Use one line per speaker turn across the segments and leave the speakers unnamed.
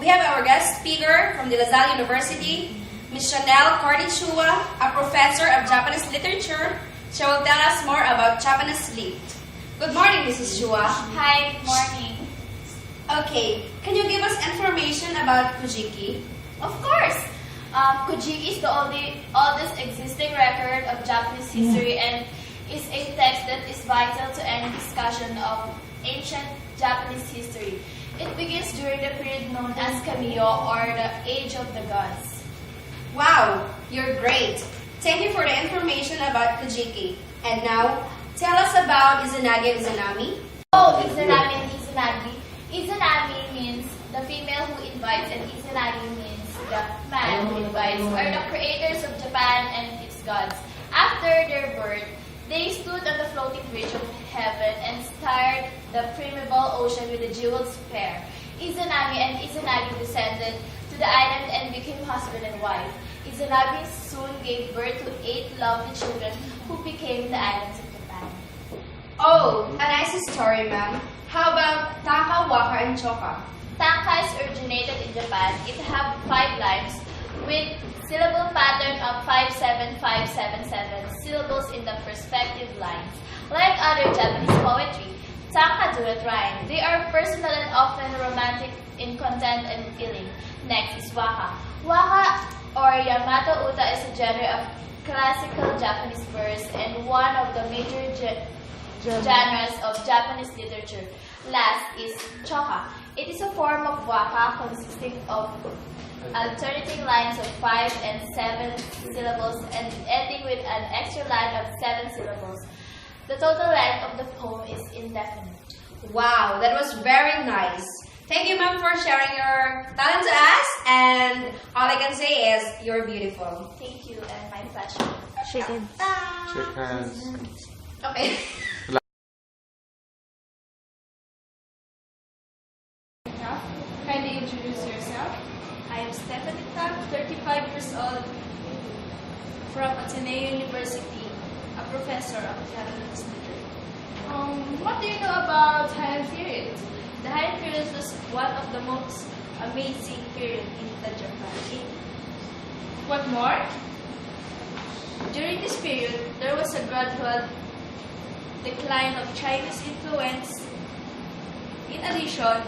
we have our guest speaker from De La Salle University, Ms. Chanel Cordichua, a professor of Japanese literature. She will tell us more about Japanese lit. Good morning, Mrs. Chua.
Hi, good morning.
Okay, can you give us information about Kojiki?
Of course. Kojiki is the oldest existing record of Japanese history and is a text that is vital to any discussion of ancient Japanese history. It begins during the period known as Kamiyo, or the Age of the Gods.
Wow, you're great. Thank you for the information about Kojiki. And now, tell us about Izanagi and Izanami.
Oh, Izanami and Izanagi. Izanami means the female who invites, and Izanagi means the man who invites, are the creators of Japan and its gods. After their birth, they stood on the floating bridge of heaven and starred the primeval ocean with a jeweled spear. Izanami and Izanagi descended to the island and became husband and wife. Izanami soon gave birth to 8 lovely children who became the islands of Japan.
Oh, a nice story, ma'am. How about Taka, Waka, and Choka?
Tanka is originated in Japan. It have 5 lines with syllable pattern of 5-7-5-7-7 syllables in the perspective lines. Like other Japanese poetry, tanka do not rhyme. They are personal and often romantic in content and feeling. Next is waka. Waka or Yamato Uta is a genre of classical Japanese verse and one of the major genres of Japanese literature. Last is choka. It is a form of waka consisting of alternating lines of 5 and 7 syllables and ending with an extra line of 7 syllables. The total length of the poem is indefinite.
Wow, that was very nice. Thank you, ma'am, for sharing your talent to us. And all I can say is, you're beautiful.
Thank you, and my pleasure.
Shake hands.
Okay.
Kindly introduce yourself.
I am Stephanie Tang, 35 years old, from Ateneo University, a professor of Japanese literature.
What do you know about Heian period?
The Heian period was one of the most amazing period in the Japan.
What more?
During this period, there was a gradual decline of Chinese influence. In addition,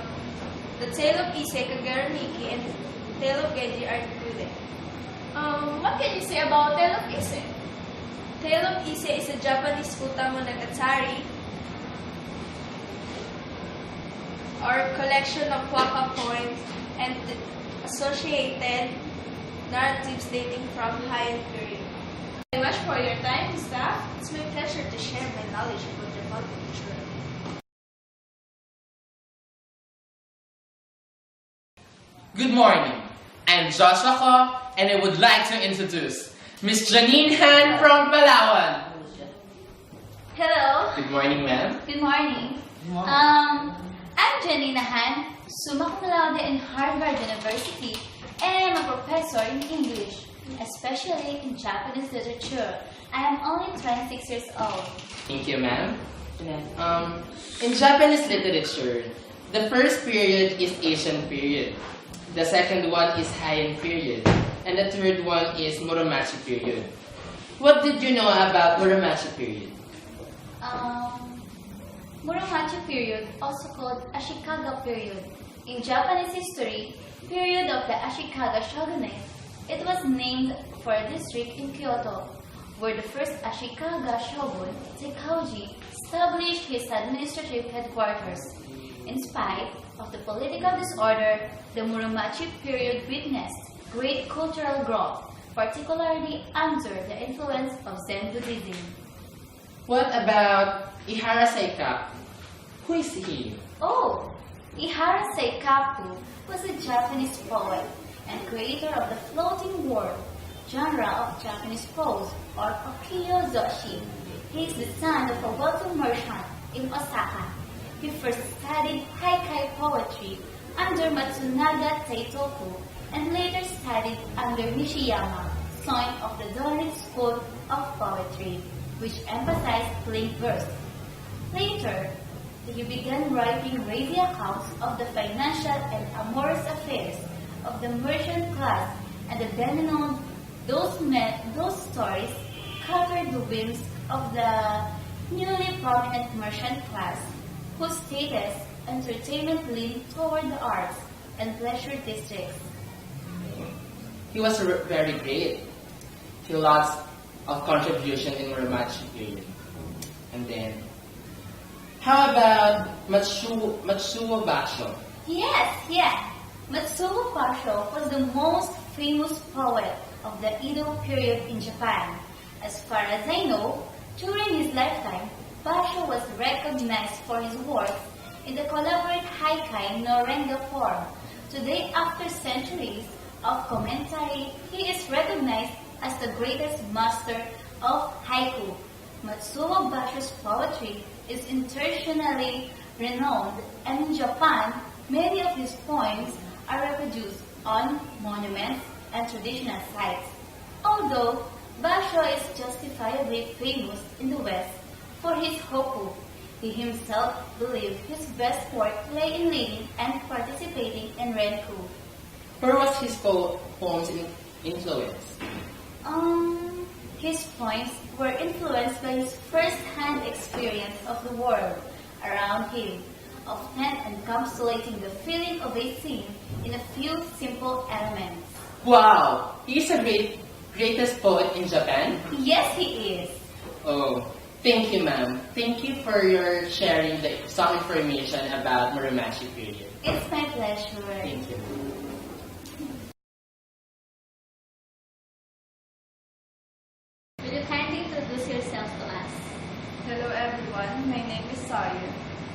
the tale of Ise, Kagera-Miki, and tale of Genji are included.
What can you say about Tale of Ise?
Tale of Ise is a Japanese Utamonogatari, or collection of waka poems and associated narratives dating from Heian period.
Thank you very much for your time, staff.
It's my pleasure to share my knowledge about Japan literature.
Good morning. I'm Joshua Ko, and I would like to introduce Miss Janine Han from Palawan.
Hello.
Good morning, ma'am.
Good morning. I'm Janina Han, summa cum laude in Harvard University, and I'm a professor in English, especially in Japanese literature. I am only 26 years old.
Thank you, ma'am. In Japanese literature, the first period is Asian period. The second one is Heian period. And the third one is Muromachi period. What did you know about Muromachi period?
Muromachi period, also called Ashikaga period. In Japanese history, period of the Ashikaga shogunate. It was named for a district in Kyoto, where the first Ashikaga shogun, Sekauji, established his administrative headquarters. In spite of the political disorder, the Muromachi period witnessed great cultural growth, particularly under the influence of Zen Buddhism.
What about Ihara Seikaku? Who is he?
Oh, Ihara Seikaku was a Japanese poet and creator of the floating world genre of Japanese prose, or ukiyo-zoshi. He is the son of a wealthy merchant in Osaka. He first studied haikai poetry under Matsunaga Taitoku and later studied under Nishiyama, son of the Doric school of poetry, which emphasized plain verse. Later, he began writing racy accounts of the financial and amorous affairs of the merchant class and the then-known those stories covered the whims of the newly prominent merchant class, whose status entertainment leaned toward the arts and pleasure districts.
He was very great. He lots of contribution in Muromachi period. And then, how about Matsuo Basho?
Yes. Matsuo Basho was the most famous poet of the Edo period in Japan. As far as I know, during his lifetime, Basho was recognized for his works in the collaborate haikai no renga form. Today, after centuries of commentary, he is recognized as the greatest master of haiku. Matsuo Basho's poetry is internationally renowned, and in Japan, many of his poems are reproduced on monuments and traditional sites. Although Basho is justifiably famous in the West for his hokku, he himself believed his best work lay in leading and participating in renku.
Where was his poems influence?
His poems were influenced by his first-hand experience of the world around him, often encapsulating the feeling of a scene in a few simple elements.
Wow! He's a greatest poet in Japan?
Yes, he is.
Oh, thank you, ma'am. Thank you for your sharing some information about Muromachi period.
It's my pleasure.
Thank you.
Will you kindly introduce yourself to us?
Hello everyone, my name is Sawyer.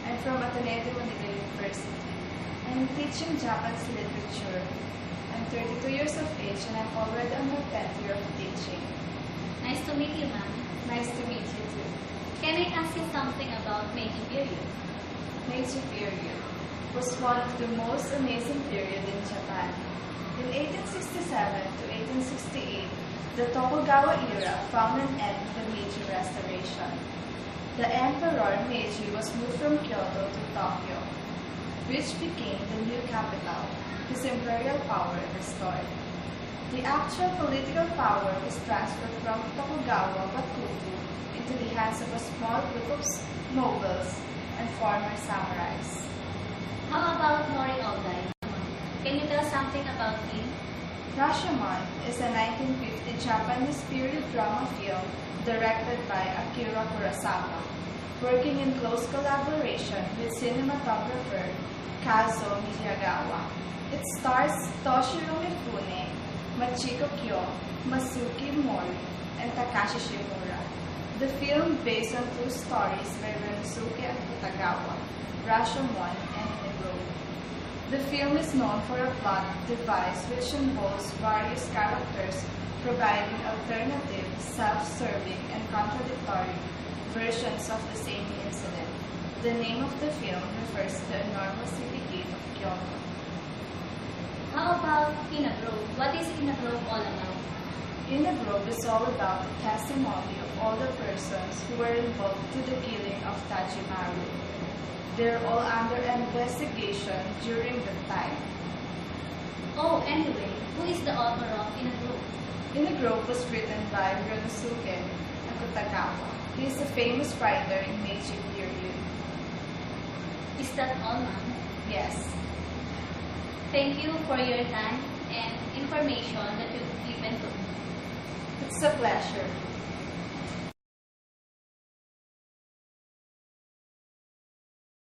I'm from Ateneo de Manila University. I'm teaching Japanese literature. I'm 32 years of age and I'm already on my 10th year of teaching.
Nice to meet you, ma'am.
Nice to meet you too.
Can I ask you something about Meiji period?
Meiji period was one of the most amazing periods in Japan. In 1867 to 1868, the Tokugawa era found an end to the Meiji Restoration. The Emperor Meiji was moved from Kyoto to Tokyo, which became the new capital, his imperial power restored. The actual political power was transferred from Tokugawa Bakufu into the hands of a small group of nobles and former samurais.
How about Mori Ogai? Can you tell something about him?
Rashomon is a 1950 Japanese period drama film directed by Akira Kurosawa, working in close collaboration with cinematographer Kazuo Miyagawa. It stars Toshiro Mifune, Machiko Kyo, Masuki Mori, and Takashi Shimura. The film based on true stories by Renosuke Akutagawa, Rashomon, and Inagro. The film is known for a plot device which involves various characters providing alternative, self-serving, and contradictory versions of the same incident. The name of the film refers to the enormous city gate of Kyoto.
How about Inagrove? What is Inagrove all about?
Inagrove is all about the testimony of all the persons who were involved to the killing of Tajimaru. They're all under investigation during the time.
Oh, anyway, who is the author of Inagrove?
Inagrove was written by Ryonosuke Akutagawa. He is a famous writer in Meiji period.
Is that all, ma'am?
Yes.
Thank you for your time and information that you've given to me.
It's a pleasure.